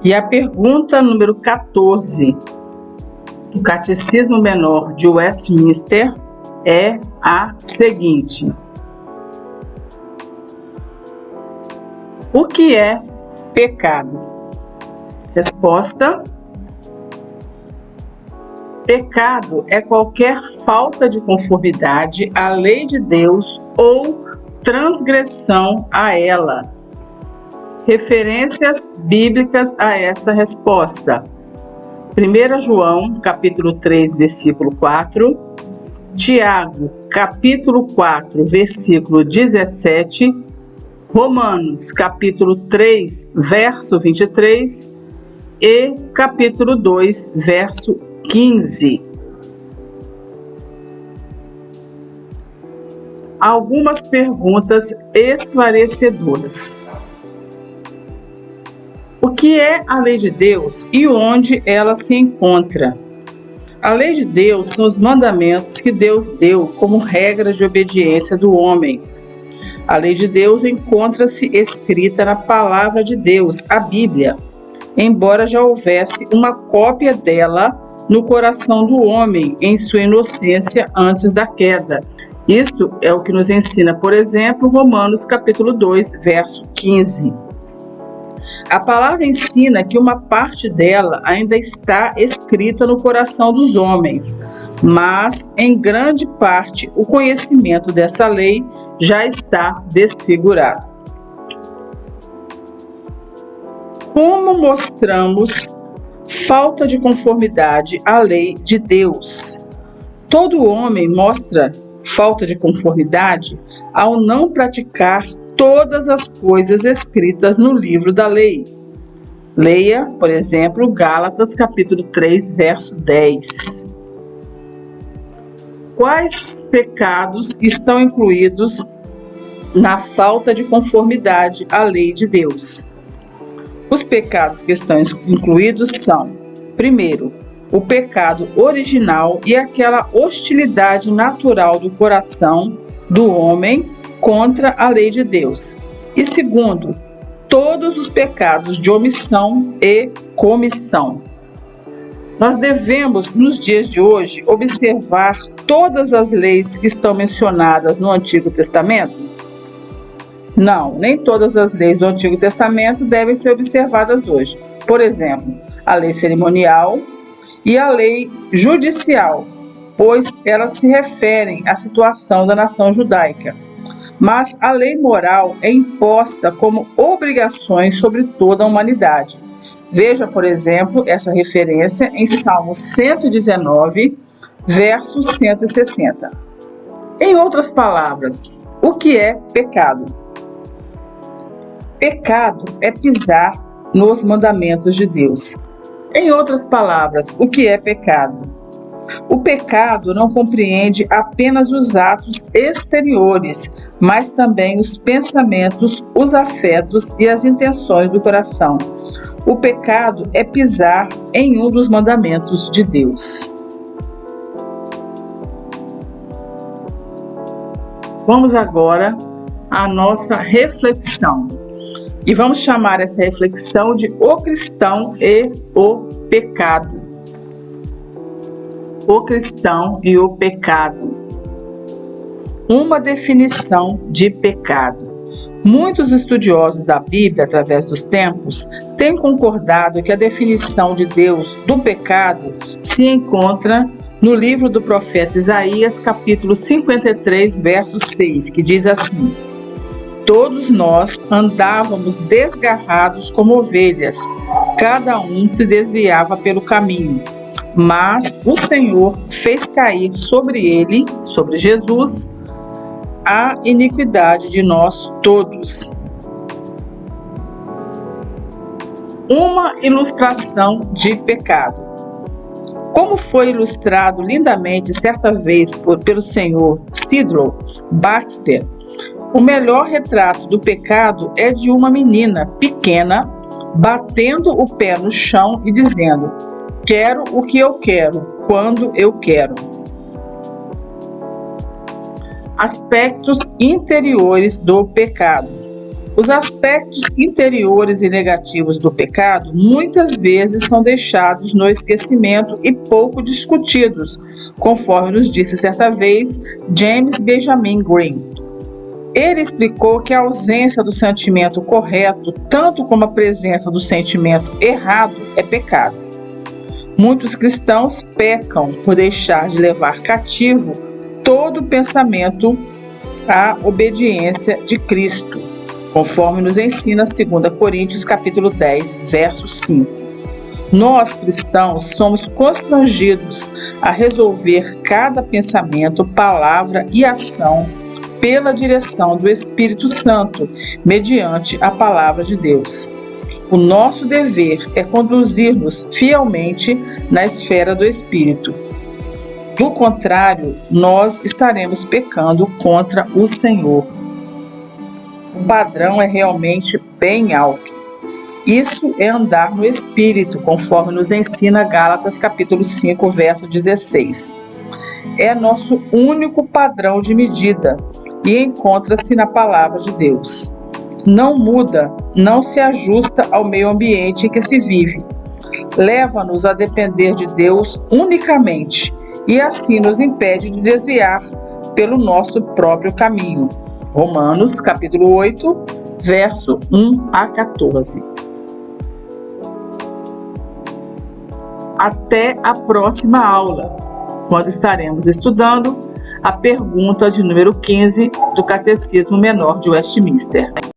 E a pergunta número 14 do Catecismo Menor de Westminster é a seguinte: o que é pecado? Resposta: pecado é qualquer falta de conformidade à lei de Deus ou transgressão a ela. Referências bíblicas a essa resposta: 1 João, capítulo 3, versículo 4, Tiago, capítulo 4, versículo 17, Romanos, capítulo 3, verso 23 e capítulo 2, verso 15. Algumas perguntas esclarecedoras. O que é a lei de Deus e onde ela se encontra? A lei de Deus são os mandamentos que Deus deu como regra de obediência do homem. A lei de Deus encontra-se escrita na palavra de Deus, a Bíblia, embora já houvesse uma cópia dela no coração do homem em sua inocência antes da queda. Isto é o que nos ensina, por exemplo, Romanos capítulo 2, verso 15. A palavra ensina que uma parte dela ainda está escrita no coração dos homens, mas, em grande parte, o conhecimento dessa lei já está desfigurado. Como mostramos falta de conformidade à lei de Deus? Todo homem mostra falta de conformidade ao não praticar todas as coisas escritas no livro da lei. Leia, por exemplo, Gálatas capítulo 3, verso 10. Quais pecados estão incluídos na falta de conformidade à lei de Deus? Os pecados que estão incluídos são: primeiro, o pecado original e aquela hostilidade natural do coração do homem contra a lei de Deus. E segundo, todos os pecados de omissão e comissão. Nós devemos, nos dias de hoje, observar todas as leis que estão mencionadas no Antigo Testamento? Não, nem todas as leis do Antigo Testamento devem ser observadas hoje. Por exemplo, a lei cerimonial e a lei judicial, pois elas se referem à situação da nação judaica. Mas a lei moral é imposta como obrigações sobre toda a humanidade. Veja, por exemplo, essa referência em Salmo 119, verso 160. Em outras palavras, o que é pecado? Pecado é pisar nos mandamentos de Deus. Em outras palavras, o que é pecado? O pecado não compreende apenas os atos exteriores, mas também os pensamentos, os afetos e as intenções do coração. O pecado é pisar em um dos mandamentos de Deus. Vamos agora à nossa reflexão. E vamos chamar essa reflexão de O Cristão e o Pecado. O cristão e o pecado. Uma definição de pecado. Muitos estudiosos da Bíblia, através dos tempos, têm concordado que a definição de Deus do pecado se encontra no livro do profeta Isaías, capítulo 53, verso 6, que diz assim: todos nós andávamos desgarrados como ovelhas, cada um se desviava pelo caminho. Mas o Senhor fez cair sobre ele, sobre Jesus, a iniquidade de nós todos. Uma ilustração de pecado. Como foi ilustrado lindamente certa vez pelo senhor Cydlow Baxter, o melhor retrato do pecado é de uma menina pequena batendo o pé no chão e dizendo: quero o que eu quero, quando eu quero. Aspectos interiores do pecado. Os aspectos interiores e negativos do pecado muitas vezes são deixados no esquecimento e pouco discutidos, conforme nos disse certa vez James Benjamin Green. Ele explicou que a ausência do sentimento correto, tanto como a presença do sentimento errado, é pecado. Muitos cristãos pecam por deixar de levar cativo todo pensamento à obediência de Cristo, conforme nos ensina 2 Coríntios capítulo 10, verso 5. Nós, cristãos, somos constrangidos a resolver cada pensamento, palavra e ação pela direção do Espírito Santo, mediante a palavra de Deus. O nosso dever é conduzir-nos fielmente na esfera do Espírito. Do contrário, nós estaremos pecando contra o Senhor. O padrão é realmente bem alto. Isso é andar no Espírito, conforme nos ensina Gálatas capítulo 5, verso 16. É nosso único padrão de medida e encontra-se na palavra de Deus. Não muda, não se ajusta ao meio ambiente em que se vive. Leva-nos a depender de Deus unicamente e assim nos impede de desviar pelo nosso próprio caminho. Romanos capítulo 8, verso 1 a 14. Até a próxima aula, quando estaremos estudando a pergunta de número 15 do Catecismo Menor de Westminster.